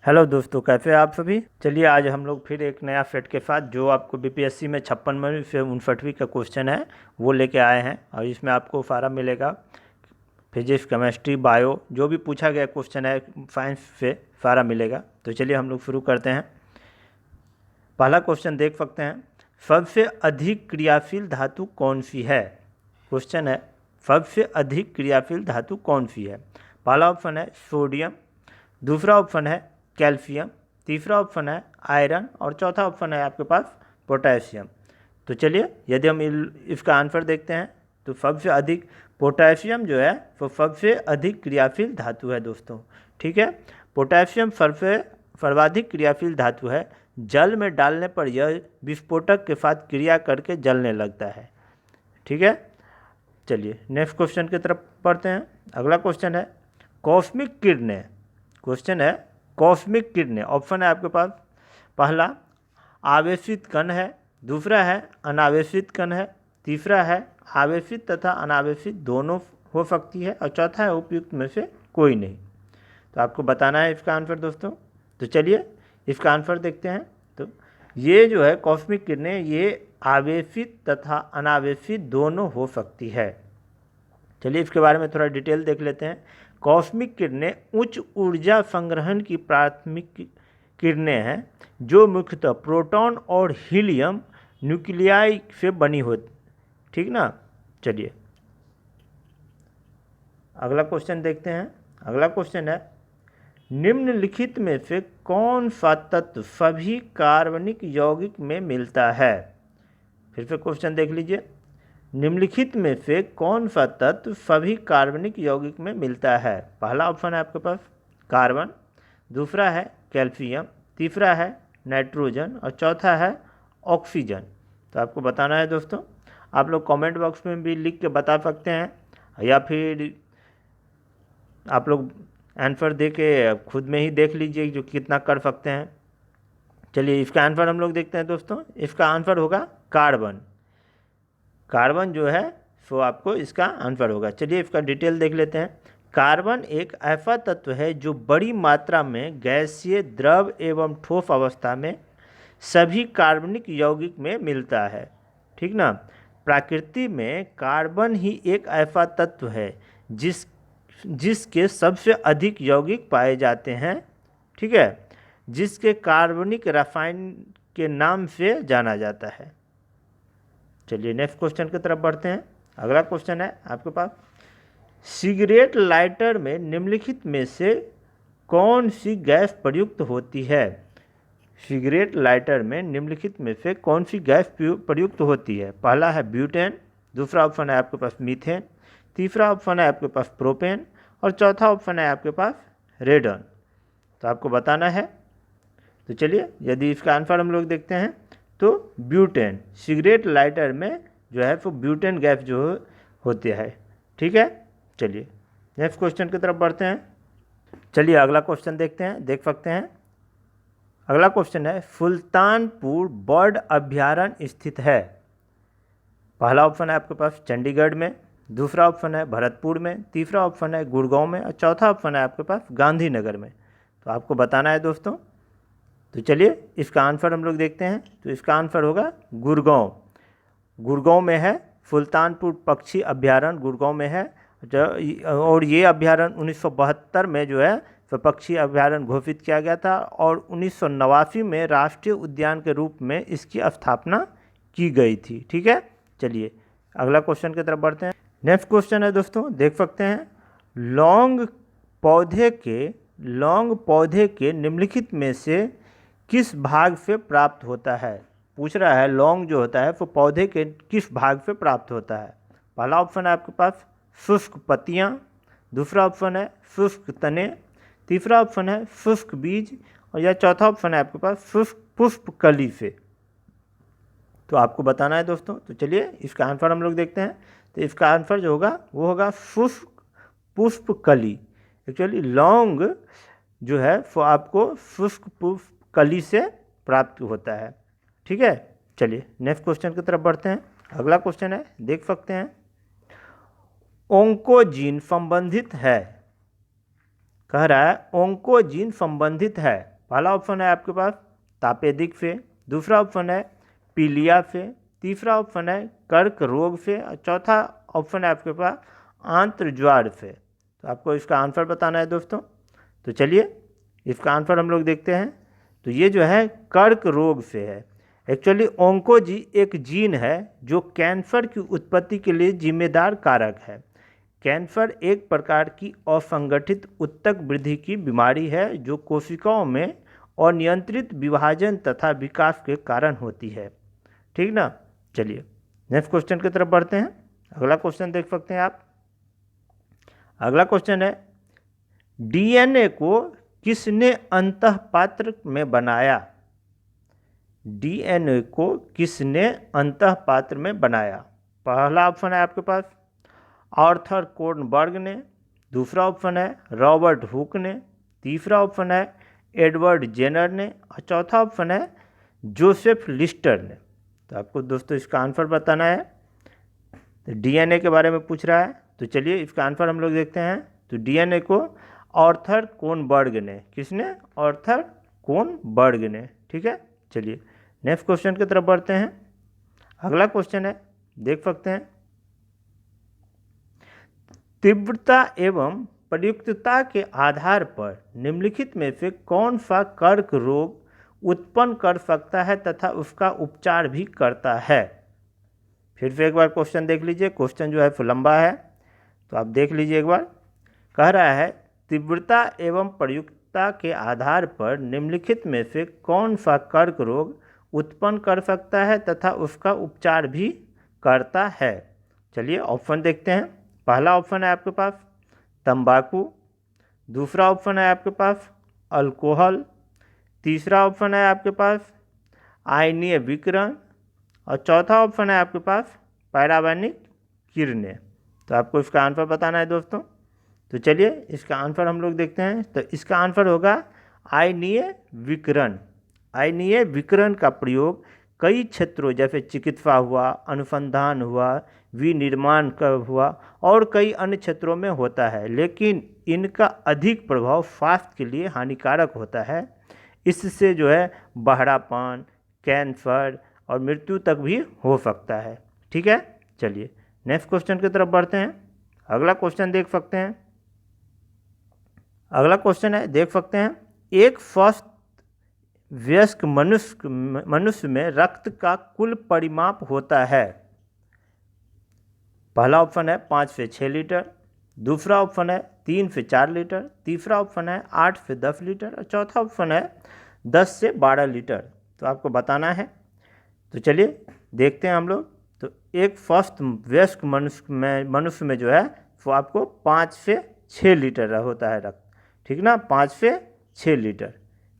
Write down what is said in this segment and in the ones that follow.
Hello दोस्तों, कैसे हैं आप सभी। चलिए आज हम लोग फिर एक नया सेट के साथ जो आपको बीपीएससी में 56वीं से 59वीं का क्वेश्चन है वो लेके आए हैं। और इसमें आपको सारा मिलेगा, फिजिक्स, केमिस्ट्री, बायो, जो भी पूछा गया क्वेश्चन है साइंस से सारा मिलेगा। तो चलिए हम लोग शुरू करते हैं। पहला क्वेश्चन देख सकते हैं, सबसे अधिक क्रियाशील धातु कौन सी है। क्वेश्चन है सबसे अधिक क्रियाशील धातु कौन सी है। पहला ऑप्शन है सोडियम, दूसरा ऑप्शन है कैल्शियम, तीसरा ऑप्शन है आयरन और चौथा ऑप्शन है आपके पास पोटेशियम। तो चलिए यदि हम इसका आंसर देखते हैं तो सबसे अधिक पोटेशियम जो है वो सबसे अधिक क्रियाशील धातु है दोस्तों। ठीक है, पोटेशियम सबसे सर्वाधिक क्रियाशील धातु है। जल में डालने पर यह विस्फोटक के साथ क्रिया करके जलने लगता है। ठीक है, चलिए नेक्स्ट क्वेश्चन की तरफ पढ़ते हैं। अगला क्वेश्चन है कॉस्मिक किरणें। क्वेश्चन है कॉस्मिक किरणें। ऑप्शन है आपके पास, पहला आवेशित कण है, दूसरा है अनावेशित कण है, तीसरा है आवेशित तथा अनावेशित दोनों हो सकती है और चौथा है उपयुक्त में से कोई नहीं। तो आपको बताना है इसका आंसर दोस्तों। तो चलिए इसका आंसर देखते हैं। तो ये जो है कॉस्मिक किरणें ये आवेशित तथा अनावेशित दोनों हो सकती है। चलिए इसके बारे में थोड़ा डिटेल देख लेते हैं। कॉस्मिक किरणें उच्च ऊर्जा संग्रहण की प्राथमिक किरणें हैं जो मुख्यतः प्रोटॉन और हीलियम न्यूक्लियाई से बनी होती। ठीक ना। चलिए अगला क्वेश्चन देखते हैं। अगला क्वेश्चन है निम्नलिखित में से कौन सा तत्व सभी कार्बनिक यौगिक में मिलता है। फिर से क्वेश्चन देख लीजिए, निम्नलिखित में से कौन सा तत्व सभी कार्बनिक यौगिक में मिलता है। पहला ऑप्शन है आपके पास कार्बन, दूसरा है कैल्शियम, तीसरा है नाइट्रोजन और चौथा है ऑक्सीजन। तो आपको बताना है दोस्तों। आप लोग कमेंट बॉक्स में भी लिख के बता सकते हैं या फिर आप लोग आंसर दे के खुद में ही देख लीजिए जो कितना कर सकते हैं। चलिए इसका आंसर हम लोग देखते हैं दोस्तों। इसका आंसर होगा कार्बन। कार्बन जो है वो आपको इसका आंसर होगा। चलिए इसका डिटेल देख लेते हैं। कार्बन एक ऐसा तत्व है जो बड़ी मात्रा में गैसीय, द्रव एवं ठोस अवस्था में सभी कार्बनिक यौगिक में मिलता है। ठीक ना। प्रकृति में कार्बन ही एक ऐसा तत्व है जिसके सबसे अधिक यौगिक पाए जाते हैं। ठीक है, जिसके कार्बनिक रसायन के नाम से जाना जाता है। चलिए नेक्स्ट क्वेश्चन की तरफ बढ़ते हैं। अगला क्वेश्चन है आपके पास, सिगरेट लाइटर में निम्नलिखित में से कौन सी गैस प्रयुक्त होती है। सिगरेट लाइटर में निम्नलिखित में से कौन सी गैस प्रयुक्त होती है। पहला है ब्यूटेन, दूसरा ऑप्शन है आपके पास मीथेन, तीसरा ऑप्शन है आपके पास प्रोपेन और चौथा ऑप्शन है आपके पास रेडन। तो आपको बताना है। तो चलिए यदि इसका आंसर हम लोग देखते हैं तो ब्यूटेन, सिगरेट लाइटर में जो है वो ब्यूटेन गैस जो होती है। ठीक है, चलिए नेक्स्ट क्वेश्चन की तरफ बढ़ते हैं। चलिए अगला क्वेश्चन देखते हैं, देख सकते हैं। अगला क्वेश्चन है सुल्तानपुर बर्ड अभ्यारण्य स्थित है। पहला ऑप्शन है आपके पास चंडीगढ़ में, दूसरा ऑप्शन है भरतपुर में, तीसरा ऑप्शन है गुड़गांव में और चौथा ऑप्शन है आपके पास गांधीनगर में। तो आपको बताना है दोस्तों। तो चलिए इसका आंसर हम लोग देखते हैं। तो इसका आंसर होगा गुड़गांव। गुड़गांव में है सुल्तानपुर पक्षी अभ्यारण्य, गुड़गांव में है। और ये अभ्यारण्य 1972 में जो है तो पक्षी अभ्यारण्य घोषित किया गया था और 1989 में राष्ट्रीय उद्यान के रूप में इसकी स्थापना की गई थी। ठीक है, चलिए अगला क्वेश्चन की तरफ बढ़ते हैं। नेक्स्ट क्वेश्चन है दोस्तों, देख सकते हैं। लौंग पौधे के निम्नलिखित में से किस भाग से प्राप्त होता है। पूछ रहा है लौंग जो होता है वो पौधे के किस भाग से प्राप्त होता है। पहला ऑप्शन है आपके पास शुष्क पत्तियां, दूसरा ऑप्शन है शुष्क तने, तीसरा ऑप्शन है शुष्क बीज और या चौथा ऑप्शन है आपके पास शुष्क पुष्प कली से। तो आपको बताना है दोस्तों। तो चलिए इसका आंसर हम लोग देखते हैं। तो इसका आंसर जो होगा वो होगा शुष्क पुष्प कली। एक्चुअली लौंग जो है वो आपको शुष्क पुष्प कली से प्राप्त होता है। ठीक है, चलिए नेक्स्ट क्वेश्चन की तरफ बढ़ते हैं। अगला क्वेश्चन है, देख सकते हैं। ओंकोजीन संबंधित है, कह रहा है ओंकोजीन संबंधित है पहला ऑप्शन है आपके पास तापेदिक से, दूसरा ऑप्शन है पीलिया से, तीसरा ऑप्शन है कर्क रोग से और चौथा ऑप्शन है आपके पास आंत्रज्वार से। तो आपको इसका आंसर बताना है दोस्तों। तो चलिए इसका आंसर हम लोग देखते हैं। तो ये जो है कर्क रोग से है। एक्चुअली ओंकोजी एक जीन है जो कैंसर की उत्पत्ति के लिए जिम्मेदार कारक है। कैंसर एक प्रकार की असंगठित उत्तक वृद्धि की बीमारी है जो कोशिकाओं में अनियंत्रित विभाजन तथा विकास के कारण होती है। ठीक ना। चलिए नेक्स्ट क्वेश्चन की तरफ बढ़ते हैं। अगला क्वेश्चन देख सकते हैं आप। अगला क्वेश्चन है डीएनए को किसने अंतःपात्र में बनाया? डीएनए को किसने अंतःपात्र में बनाया? पहला ऑप्शन है आपके पास आर्थर कोनबर्ग ने, दूसरा ऑप्शन है रॉबर्ट हुक ने, तीसरा ऑप्शन है एडवर्ड जेनर ने और चौथा ऑप्शन है जोसेफ लिस्टर ने। तो आपको दोस्तों इसका आंसर बताना है। तो डीएनए के बारे में पूछ रहा है, तो चलिए इसका आंसर हम लोग देखते हैं। तो डीएनए को आर्थर कोनबर्ग ने, किसने? आर्थर कोनबर्ग ने। ठीक है। चलिए नेक्स्ट क्वेश्चन की तरफ बढ़ते हैं। अगला क्वेश्चन है, देख सकते हैं, तीव्रता एवं प्रयुक्तता के आधार पर निम्नलिखित में से कौन सा कर्क रोग उत्पन्न कर सकता है तथा उसका उपचार भी करता है? फिर से एक बार क्वेश्चन देख लीजिए। क्वेश्चन जो है लंबा है, तो आप देख लीजिए एक बार। कह रहा है तीव्रता एवं प्रयुक्तता के आधार पर निम्नलिखित में से कौन सा कर्क रोग उत्पन्न कर सकता है तथा उसका उपचार भी करता है? चलिए ऑप्शन देखते हैं। पहला ऑप्शन है आपके पास तंबाकू, दूसरा ऑप्शन है आपके पास अल्कोहल, तीसरा ऑप्शन है आपके पास आयनीय विकिरण और चौथा ऑप्शन है आपके पास पैराबैनिक किरणें। तो आपको इसका आंसर बताना है दोस्तों। तो चलिए इसका आंसर हम लोग देखते हैं। तो इसका आंसर होगा आयनीय विकिरण। आयनीय विकिरण का प्रयोग कई क्षेत्रों जैसे चिकित्सा हुआ, अनुसंधान हुआ, विनिर्माण का हुआ और कई अन्य क्षेत्रों में होता है, लेकिन इनका अधिक प्रभाव स्वास्थ्य के लिए हानिकारक होता है। इससे जो है बहरापन, कैंसर और मृत्यु तक भी हो सकता है। ठीक है। चलिए नेक्स्ट क्वेश्चन की तरफ बढ़ते हैं। अगला क्वेश्चन देख सकते हैं। अगला क्वेश्चन है, देख सकते हैं, एक स्वस्थ वयस्क मनुष्य में रक्त का कुल परिमाप होता है। पहला ऑप्शन है 5 से 6 लीटर, दूसरा ऑप्शन है 3 से 4 लीटर, तीसरा ऑप्शन है 8 से 10 लीटर और चौथा ऑप्शन है 10 से 12 लीटर। तो आपको बताना है। तो चलिए देखते हैं हम लोग। तो एक स्वस्थ वयस्क मनुष्य में जो है वो आपको 5 से 6 लीटर होता है रक्त। ठीक ना, 5 से 6 लीटर।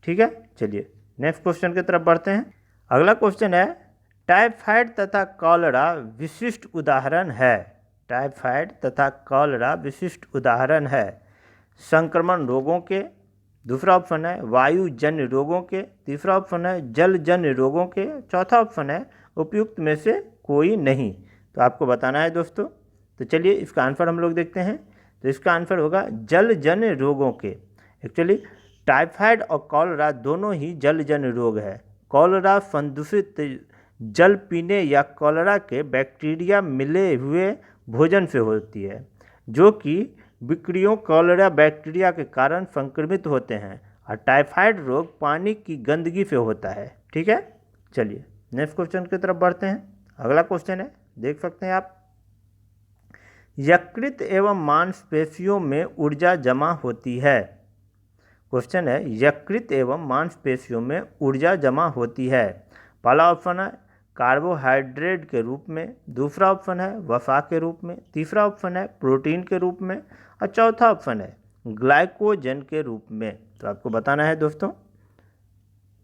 ठीक है। चलिए नेक्स्ट क्वेश्चन की तरफ बढ़ते हैं। अगला क्वेश्चन है टाइफाइड तथा कॉलरा विशिष्ट उदाहरण है। टाइफाइड तथा कॉलरा विशिष्ट उदाहरण है संक्रमण रोगों के, दूसरा ऑप्शन है वायुजन्य रोगों के, तीसरा ऑप्शन है जलजन्य रोगों के, चौथा ऑप्शन है उपयुक्त में से कोई नहीं। तो आपको बताना है दोस्तों। तो चलिए इसका आंसर हम लोग देखते हैं। तो इसका आंसर होगा जलजन्य रोगों के। एक्चुअली टाइफाइड और कॉलरा दोनों ही जलजन्य रोग है। कॉलरा संदूषित जल पीने या कॉलरा के बैक्टीरिया मिले हुए भोजन से होती है, जो कि विक्रियों कॉलरा बैक्टीरिया के कारण संक्रमित होते हैं, और टाइफाइड रोग पानी की गंदगी से होता है। ठीक है। चलिए नेक्स्ट क्वेश्चन की तरफ बढ़ते हैं। अगला क्वेश्चन है, देख सकते हैं आप, यकृत एवं मांसपेशियों में ऊर्जा जमा होती है। क्वेश्चन है यकृत एवं मांसपेशियों में ऊर्जा जमा होती है। पहला ऑप्शन है कार्बोहाइड्रेट के रूप में, दूसरा ऑप्शन है वसा के रूप में, तीसरा ऑप्शन है प्रोटीन के रूप में और चौथा ऑप्शन है ग्लाइकोजन के रूप में। तो आपको बताना है दोस्तों।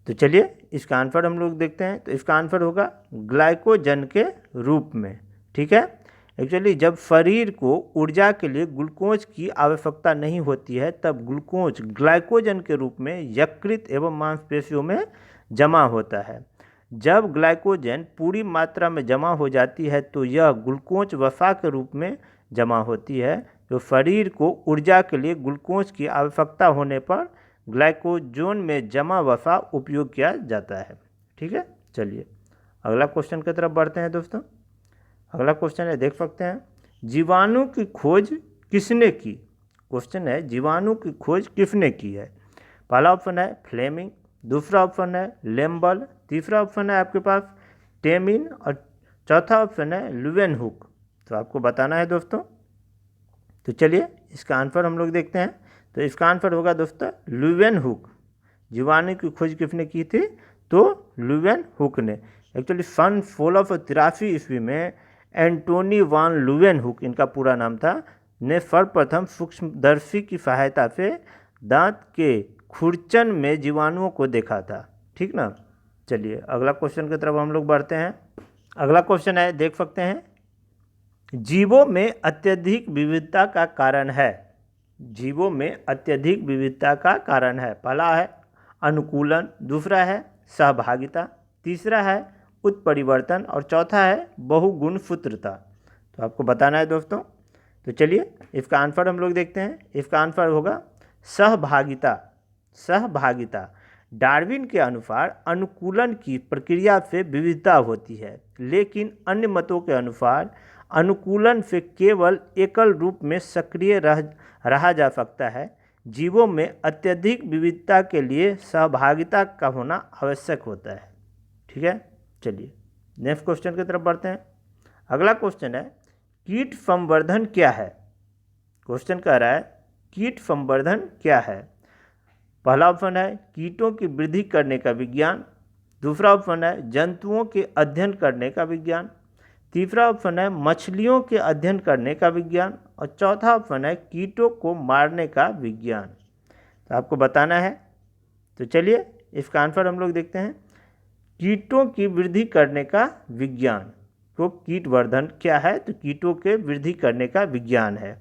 तो चलिए इसका आंसर हम लोग देखते हैं। तो इसका आंसर होगा ग्लाइकोजन के रूप में। ठीक है। एक्चुअली जब शरीर को ऊर्जा के लिए ग्लूकोज की आवश्यकता नहीं होती है, तब ग्लूकोज ग्लाइकोजन के रूप में यकृत एवं मांसपेशियों में जमा होता है। जब ग्लाइकोजन पूरी मात्रा में जमा हो जाती है तो यह ग्लूकोज वसा के रूप में जमा होती है, जो शरीर को ऊर्जा के लिए ग्लूकोज की आवश्यकता होने पर ग्लाइकोजोन में जमा वसा उपयोग किया जाता है। ठीक है, चलिए अगला क्वेश्चन की तरफ बढ़ते हैं दोस्तों। अगला क्वेश्चन है, देख सकते हैं, जीवाणु की खोज किसने की। क्वेश्चन है, जीवाणु की खोज किसने की है। पहला ऑप्शन है फ्लेमिंग, दूसरा ऑप्शन है लेम्बल, तीसरा ऑप्शन है आपके पास टेमिन और चौथा ऑप्शन है लुवेनहुक। तो आपको बताना है दोस्तों। तो चलिए इसका आंसर हम लोग देखते हैं। तो इसका आंसर होगा दोस्तों लुवेनहुक। जीवाणु की खोज किसने की थी, तो लुवेनहुक ने। एक्चुअली सन 1683 ईस्वी में एंटोनी वान लुवेनहुक, इनका पूरा नाम था, ने सर्वप्रथम सूक्ष्मदर्शी की सहायता से दांत के खुरचन में जीवाणुओं को देखा था। ठीक ना। चलिए अगला क्वेश्चन की तरफ हम लोग बढ़ते हैं। अगला क्वेश्चन है, देख सकते हैं, जीवों में अत्यधिक विविधता का कारण है। जीवों में अत्यधिक विविधता का कारण है। पहला है अनुकूलन, दूसरा है सहभागिता, तीसरा है उत्परिवर्तन और चौथा है बहुगुण सूत्रता। तो आपको बताना है दोस्तों। तो चलिए इसका आंसर हम लोग देखते हैं। इसका आंसर होगा सहभागिता। सहभागिता। डार्विन के अनुसार अनुकूलन की प्रक्रिया से विविधता होती है, लेकिन अन्य मतों के अनुसार अनुकूलन से केवल एकल रूप में सक्रिय रहा जा सकता है। जीवों में अत्यधिक विविधता के लिए सहभागिता का होना आवश्यक होता है। ठीक है, चलिए नेक्स्ट क्वेश्चन की तरफ बढ़ते हैं। अगला क्वेश्चन है, कीट संवर्धन क्या है। क्वेश्चन कह रहा है कीट संवर्धन क्या है। पहला ऑप्शन है कीटों की वृद्धि करने का विज्ञान, दूसरा ऑप्शन है जंतुओं के अध्ययन करने का विज्ञान, तीसरा ऑप्शन है मछलियों के अध्ययन करने का विज्ञान और चौथा ऑप्शन है कीटों को मारने का विज्ञान। तो आपको बताना है। तो चलिए इसका आंसर हम लोग देखते हैं। कीटों की वृद्धि करने का विज्ञान। तो कीट वर्धन क्या है, तो कीटों के वृद्धि करने का विज्ञान है।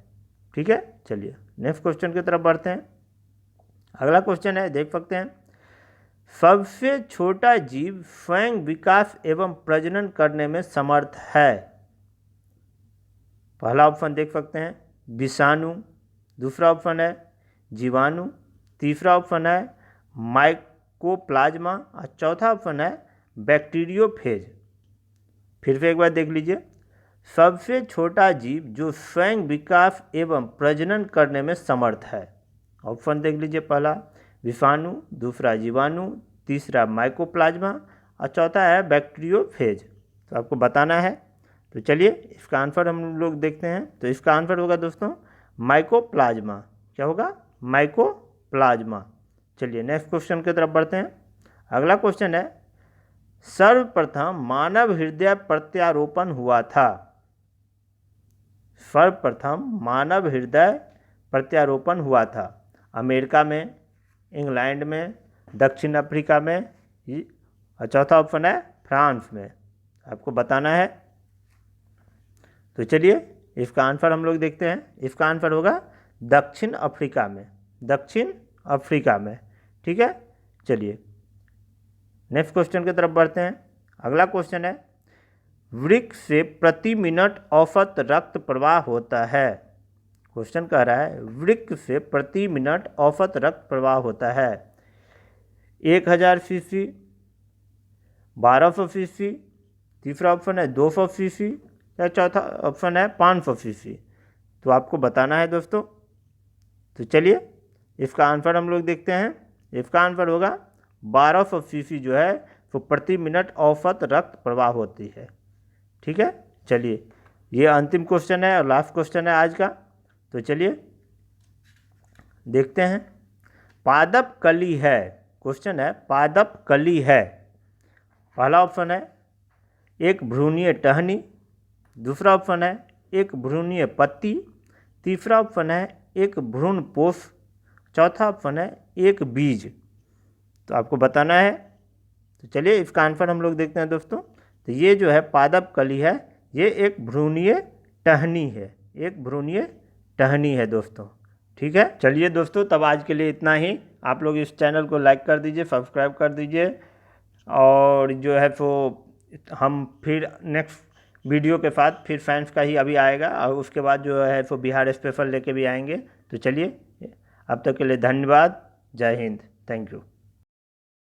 ठीक है, चलिए नेक्स्ट क्वेश्चन की तरफ बढ़ते हैं। अगला क्वेश्चन है, देख सकते हैं, सबसे छोटा जीव स्वयं विकास एवं प्रजनन करने में समर्थ है। पहला ऑप्शन देख सकते हैं विषाणु, दूसरा ऑप्शन है जीवाणु, तीसरा ऑप्शन है माइकोप्लाज्मा और चौथा ऑप्शन है बैक्टीरियोफेज। फिर से एक बार देख लीजिए। सबसे छोटा जीव जो स्वयं विकास एवं प्रजनन करने में समर्थ है। ऑप्शन देख लीजिए, पहला विषाणु, दूसरा जीवाणु, तीसरा माइकोप्लाज्मा और चौथा है बैक्टीरियोफेज। तो आपको बताना है। तो चलिए इसका आंसर हम लोग देखते हैं। तो इसका आंसर होगा दोस्तों माइकोप्लाज्मा। क्या होगा, माइकोप्लाज्मा। चलिए नेक्स्ट क्वेश्चन की तरफ बढ़ते हैं। अगला क्वेश्चन है, सर्वप्रथम मानव हृदय प्रत्यारोपण हुआ था। सर्वप्रथम मानव हृदय प्रत्यारोपण हुआ था अमेरिका में, इंग्लैंड में, दक्षिण अफ्रीका में और चौथा ऑप्शन है फ्रांस में। आपको बताना है। तो चलिए इसका आंसर हम लोग देखते हैं। इसका आंसर होगा दक्षिण अफ्रीका में। दक्षिण अफ्रीका में। ठीक है, चलिए नेक्स्ट क्वेश्चन की तरफ बढ़ते हैं। अगला क्वेश्चन है, वृक्क से प्रति मिनट औसत रक्त प्रवाह होता है। क्वेश्चन कह रहा है वृक्क से प्रति मिनट औसत रक्त प्रवाह होता है 1000 सीसी, 1200 सीसी, तीसरा ऑप्शन है 200 सीसी या चौथा ऑप्शन है 500 सीसी। तो आपको बताना है दोस्तों। तो चलिए इसका आंसर हम लोग देखते हैं। इसका आंसर होगा 1200 सीसी जो है वो प्रति मिनट औसत रक्त प्रवाह होती है। ठीक है, चलिए ये अंतिम क्वेश्चन है और लास्ट क्वेश्चन है आज का। तो चलिए देखते हैं। पादप कली है। क्वेश्चन है पादप कली है। पहला ऑप्शन है एक भ्रूणीय टहनी, दूसरा ऑप्शन है एक भ्रूणीय पत्ती, तीसरा ऑप्शन है एक भ्रूणपोष, चौथा ऑप्शन है एक बीज। तो आपको बताना है। तो चलिए इसका आंसर हम लोग देखते हैं दोस्तों। तो ये जो है पादप कली है, ये एक भ्रूणीय टहनी है। एक भ्रूणीय टहनी है दोस्तों। ठीक है, चलिए दोस्तों तब आज के लिए इतना ही। आप लोग इस चैनल को लाइक कर दीजिए, सब्सक्राइब कर दीजिए और जो है तो हम फिर नेक्स्ट वीडियो के साथ फिर साइंस का ही अभी आएगा और उसके बाद जो है तो बिहार स्पेशल लेके भी आएंगे। तो चलिए अब तक के लिए धन्यवाद। जय हिंद, थैंक यू।